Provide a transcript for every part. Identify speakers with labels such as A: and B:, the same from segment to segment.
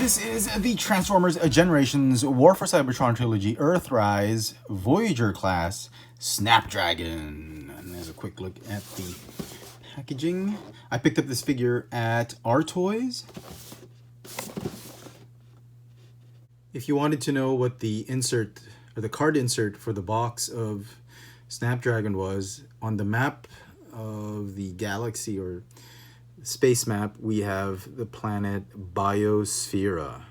A: This is the Transformers Generations War for Cybertron Trilogy EARTHRISE Voyager class Snapdragon. And there's a quick look at the packaging. I picked up this figure at our Toys. If you wanted to know what the insert or the card insert for the box of Snapdragon was, on the map of the galaxy or space map, we have the planet Biosphera.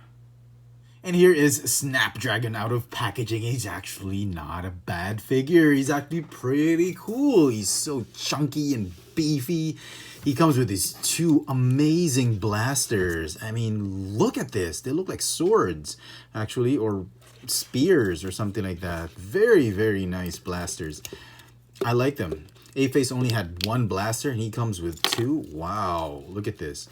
A: And here is Snapdragon out of packaging. He's actually not a bad figure. He's actually pretty cool. He's so chunky and beefy. He comes with these two amazing blasters. I mean, look at this. They look like swords, actually, or spears or something like that. Very, very nice blasters. I like them. Apeface only had one blaster and he comes with two. Wow, look at this.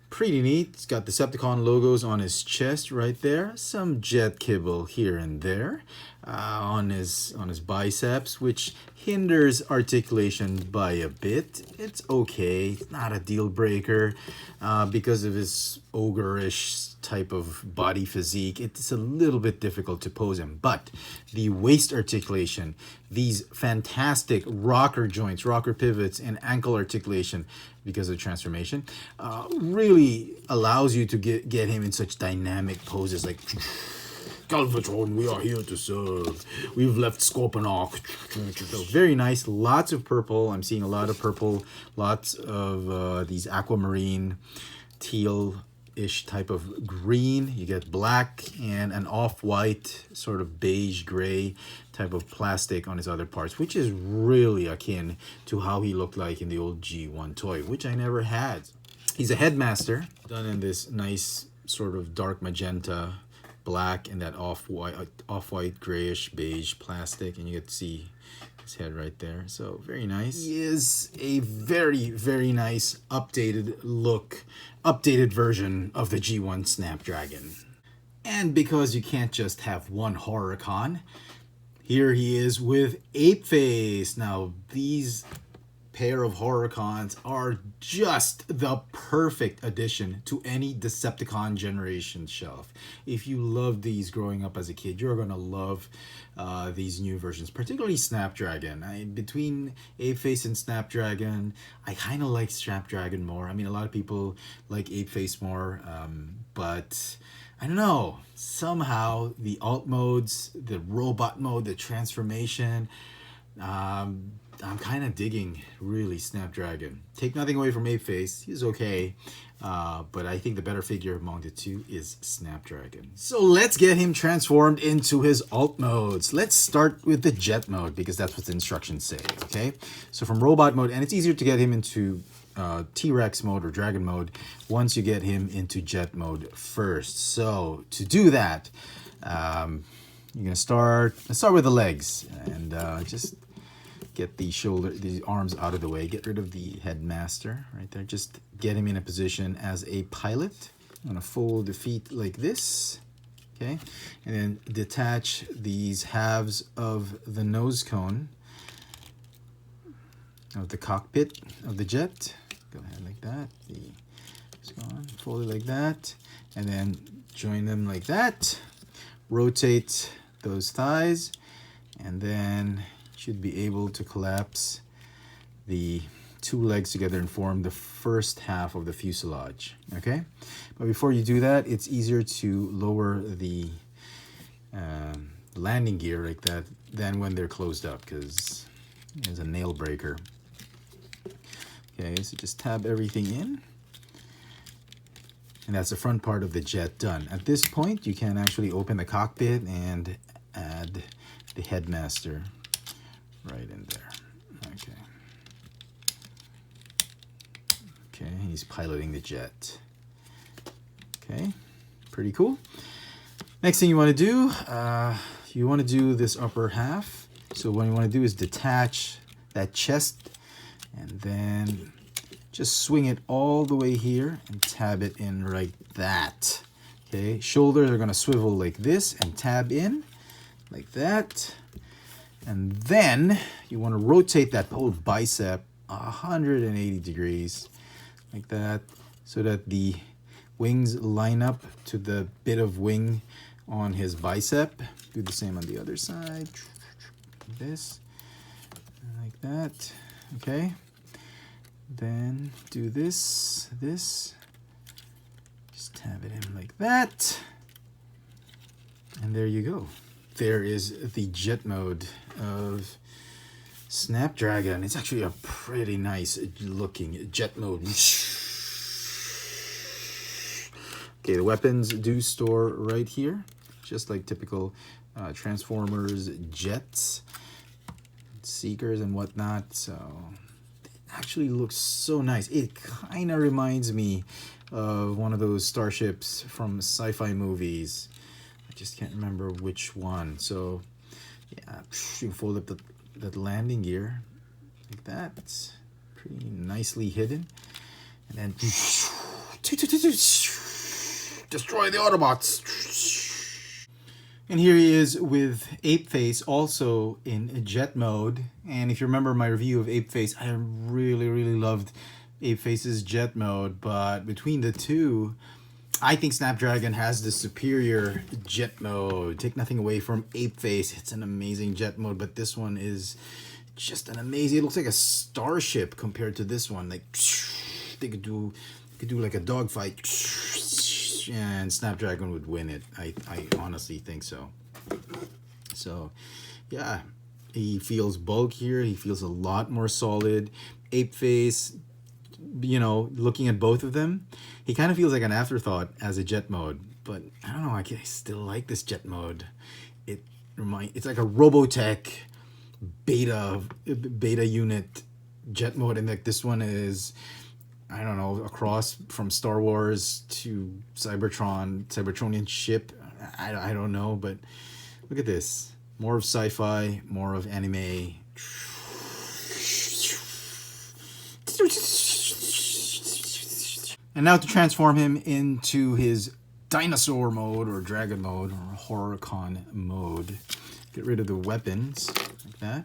A: Pretty neat. He's got Decepticon logos on his chest right there. Some jet kibble here and there on his biceps, which hinders articulation by a bit. It's okay. It's not a deal breaker because of his ogre-ish type of body physique. It's a little bit difficult to pose him, but the waist articulation, these fantastic rocker joints, rocker pivots, and ankle articulation because of transformation really allows you to get him in such dynamic poses like Galvatron, we are here to serve. We've left Scorponok. So very nice. Lots of purple. I'm seeing a lot of purple. Lots of these aquamarine, teal-ish type of green. You get black and an off-white, sort of beige-gray type of plastic on his other parts, which is really akin to how he looked like in the old G1 toy, which I never had. He's a headmaster, done in this nice sort of dark magenta, black, and that off-white grayish beige plastic, and you get to see his head right there. So very nice. He is a very, very nice updated look, updated version of the G1 Snapdragon. And because you can't just have one Horrorcon, here he is with Apeface. Now these pair of Horrorcons are just the perfect addition to any Decepticon generation shelf. If you loved these growing up as a kid, you're gonna love these new versions, particularly Snapdragon. Between Apeface and Snapdragon, I kind of like Snapdragon more. I mean, a lot of people like Apeface more, but I don't know, somehow the alt modes, the robot mode, the transformation, I'm kind of digging, really, Snapdragon. Take nothing away from Apeface. He's okay. But I think the better figure among the two is Snapdragon. So let's get him transformed into his alt modes. Let's start with the jet mode, because that's what the instructions say, okay? So from robot mode, and it's easier to get him into T-Rex mode or Dragon mode once you get him into jet mode first. So to do that, you're gonna let's start with the legs, and just get the arms out of the way. Get rid of the headmaster right there. Just get him in a position as a pilot. I'm gonna fold the feet like this, okay? And then detach these halves of the nose cone of the cockpit of the jet. Go ahead like that. Fold it like that. And then join them like that. Rotate those thighs. And then should be able to collapse the two legs together and form the first half of the fuselage, okay? But before you do that, it's easier to lower the landing gear like that than when they're closed up, because there's a nail breaker. Okay, so just tab everything in. And that's the front part of the jet done. At this point, you can actually open the cockpit and add the headmaster right in there. Okay. Okay, he's piloting the jet. Okay, pretty cool. Next thing you want to do, this upper half. So what you want to do is detach that chest and then just swing it all the way here and tab it in like that. Okay, shoulders are going to swivel like this and tab in like that. And then you want to rotate that whole bicep 180 degrees like that, so that the wings line up to the bit of wing on his bicep. Do the same on the other side. This, like that. Okay. Then do this. Just tab it in like that. And there you go. There is the jet mode of Snapdragon. It's actually a pretty nice looking jet mode. Okay, the weapons do store right here, just like typical Transformers jets, Seekers and whatnot. So it actually looks so nice. It kind of reminds me of one of those starships from sci-fi movies. I just can't remember which one. So yeah, you fold up the landing gear like that. It's pretty nicely hidden. And then destroy the Autobots. And here he is with Apeface, also in jet mode. And if you remember my review of Apeface, I really loved Apeface's jet mode. But between the two, I think Snapdragon has the superior jet mode. Take nothing away from Apeface. It's an amazing jet mode, but this one is just an amazing. It looks like a starship compared to this one. Like they could do like a dogfight, and Snapdragon would win it. I honestly think so. So yeah, he feels bulkier. He feels a lot more solid. Apeface, you know, looking at both of them, he kind of feels like an afterthought as a jet mode, but I don't know, I still like this jet mode. It's like a Robotech beta unit jet mode, and like this one is, I don't know, a cross from Star Wars to Cybertronian ship. I don't know, but look at this. More of sci-fi, more of anime. And now to transform him into his Dinosaur mode or Dragon mode or Horrorcon mode. Get rid of the weapons like that.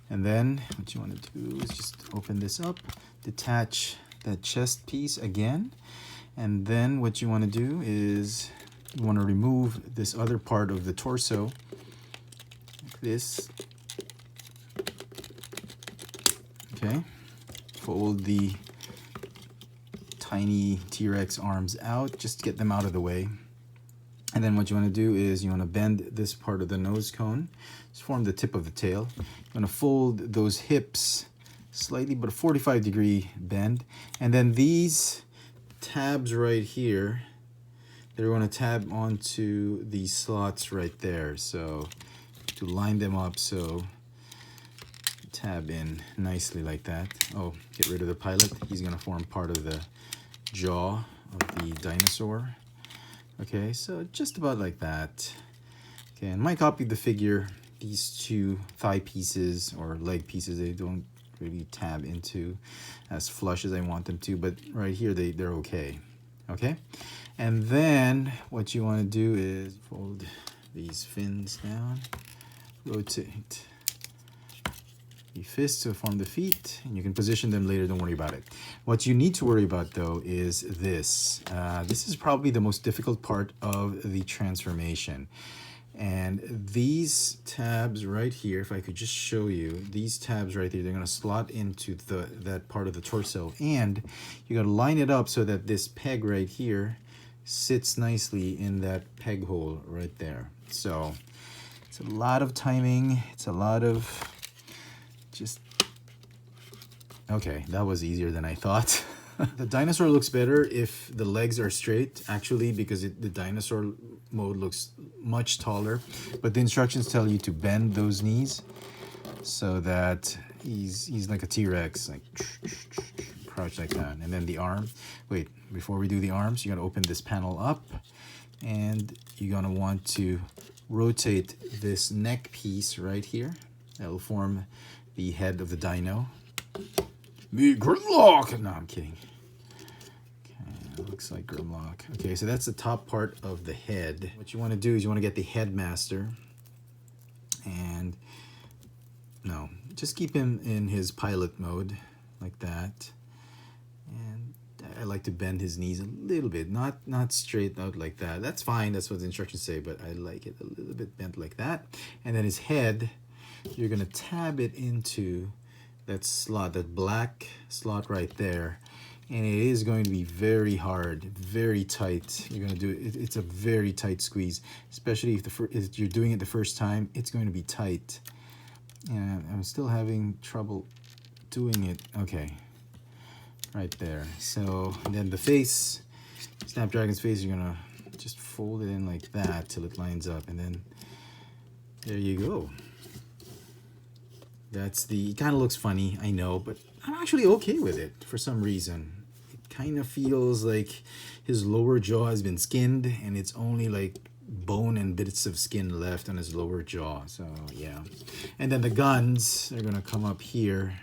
A: And then what you want to do is just open this up, detach that chest piece again. And then what you want to do is you want to remove this other part of the torso, like this. Okay. Fold the tiny T-Rex arms out, just get them out of the way. And then what you want to do is you want to bend this part of the nose cone, just form the tip of the tail. You want to fold those hips slightly, but a 45-degree bend. And then these tabs right here, they're going to tab onto these slots right there. So to line them up, so tab in nicely like that. Oh, get rid of the pilot. He's going to form part of the jaw of the dinosaur. Okay, so just about like that. Okay, and my copy of the figure, these two thigh pieces or leg pieces, they don't really tab into as flush as I want them to, but right here they're okay. Okay, and then what you want to do is fold these fins down, rotate the fists to form the feet, and you can position them later, don't worry about it. What you need to worry about though is this. This is probably the most difficult part of the transformation. And these tabs right here, if I could just show you, these tabs right there, they're gonna slot into that part of the torso, and you gotta line it up so that this peg right here sits nicely in that peg hole right there. So it's a lot of timing, it's a lot of just, okay, that was easier than I thought. The dinosaur looks better if the legs are straight, actually, because the dinosaur mode looks much taller. But the instructions tell you to bend those knees so that he's like a T-Rex, like crouch like that. And then the arm, wait, before we do the arms, you gotta open this panel up, and you're gonna want to rotate this neck piece right here. That will form the head of the dino. Me Grimlock! No, I'm kidding. Okay, it looks like Grimlock. Okay, so that's the top part of the head. What you want to do is you want to get the headmaster, and no, just keep him in his pilot mode like that. And I like like to bend his knees a little bit, not straight out like that. That's fine, that's what the instructions say, but I like it a little bit bent like that. And then his head, you're gonna tab it into that slot, that black slot right there. And it is going to be very hard, very tight. You're gonna do it, it's a very tight squeeze, especially if you're doing it the first time, it's going to be tight. And I'm still having trouble doing it. Okay, right there. So, and then the face, Snapdragon's face, you're gonna just fold it in like that till it lines up, and then there you go. That's the, it kind of looks funny, I know, but I'm actually okay with it for some reason. It kind of feels like his lower jaw has been skinned and it's only like bone and bits of skin left on his lower jaw. So yeah. And then the guns are gonna come up here.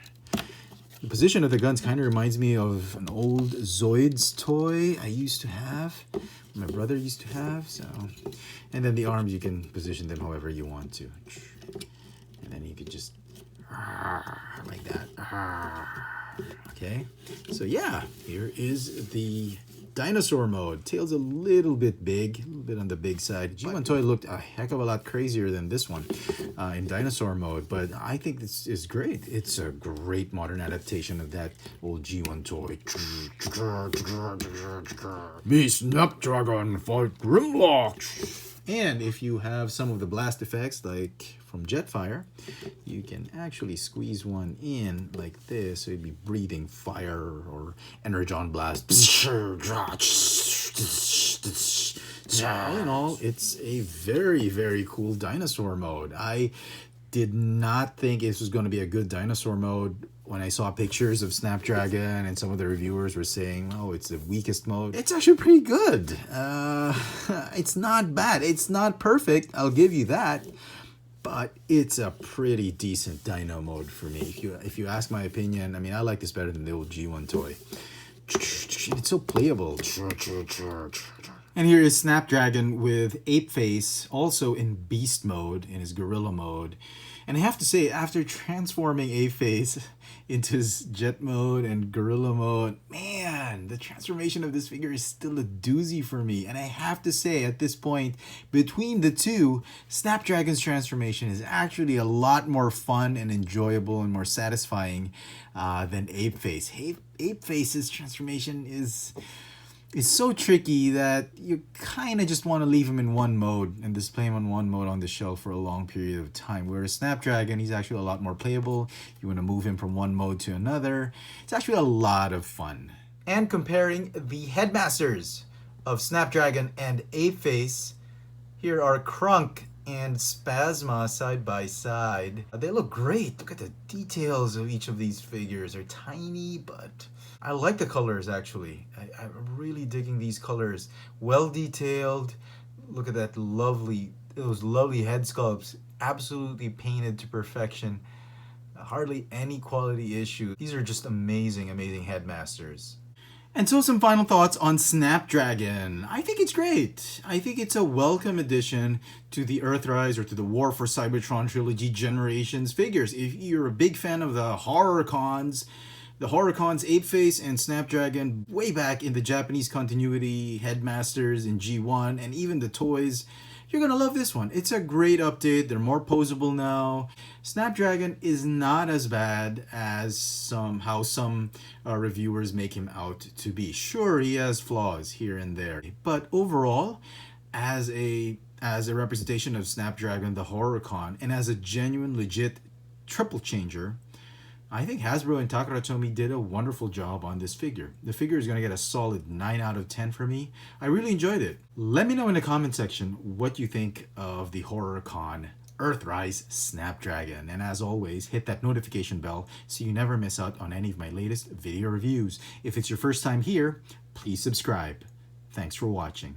A: The position of the guns kind of reminds me of an old Zoids toy I used to have, my brother used to have. So, and then the arms, you can position them however you want to. And then you could just like that. Okay, so yeah, here is the dinosaur mode. Tail's a little bit big, a little bit on the big side. G1 toy looked a heck of a lot crazier than this one in dinosaur mode, but I think this is great. It's a great modern adaptation of that old G1 toy. Me Snapdragon fight Grimlock. And if you have some of the blast effects like from Jetfire, you can actually squeeze one in like this, so you'd be breathing fire or energon blast. All in all, it's a very, very cool dinosaur mode. I did not think this was going to be a good dinosaur mode when I saw pictures of Snapdragon, and some of the reviewers were saying, oh, it's the weakest mode. It's actually pretty good. It's not bad. It's not perfect, I'll give you that. But it's a pretty decent dino mode for me. If you ask my opinion, I mean, I like this better than the old G1 toy. It's so playable. And here is Snapdragon with Apeface, also in beast mode, in his gorilla mode. And I have to say, after transforming Apeface into his jet mode and gorilla mode, man, the transformation of this figure is still a doozy for me. And I have to say, at this point, between the two, Snapdragon's transformation is actually a lot more fun and enjoyable and more satisfying than Apeface. Apeface's transformation is so tricky that you kind of just want to leave him in one mode and display him on one mode on the shelf for a long period of time. Whereas Snapdragon, he's actually a lot more playable. You want to move him from one mode to another. It's actually a lot of fun. And comparing the headmasters of Snapdragon and Apeface, here are Crunk and Spasma side by side. They look great. Look at the details of each of these figures. They're tiny, but I like the colors actually. I'm really digging these colors. Well detailed. Look at that those lovely head sculpts. Absolutely painted to perfection. Hardly any quality issue. These are just amazing, amazing headmasters. And so some final thoughts on Snapdragon. I think it's great. I think it's a welcome addition to the Earthrise or to the War for Cybertron Trilogy Generations figures. If you're a big fan of the Horrorcons, Apeface and Snapdragon way back in the Japanese continuity, headmasters in G1, and even the toys, you're gonna love this one. It's a great update. They're more posable now. Snapdragon is not as bad as some reviewers make him out to be. Sure, he has flaws here and there, but overall, as a representation of Snapdragon, the Horrorcon, and as a genuine, legit triple changer, I think Hasbro and Takara Tomy did a wonderful job on this figure. The figure is going to get a solid 9 out of 10 for me. I really enjoyed it. Let me know in the comment section what you think of the Horrorcon Earthrise Snapdragon. And as always, hit that notification bell so you never miss out on any of my latest video reviews. If it's your first time here, please subscribe. Thanks for watching.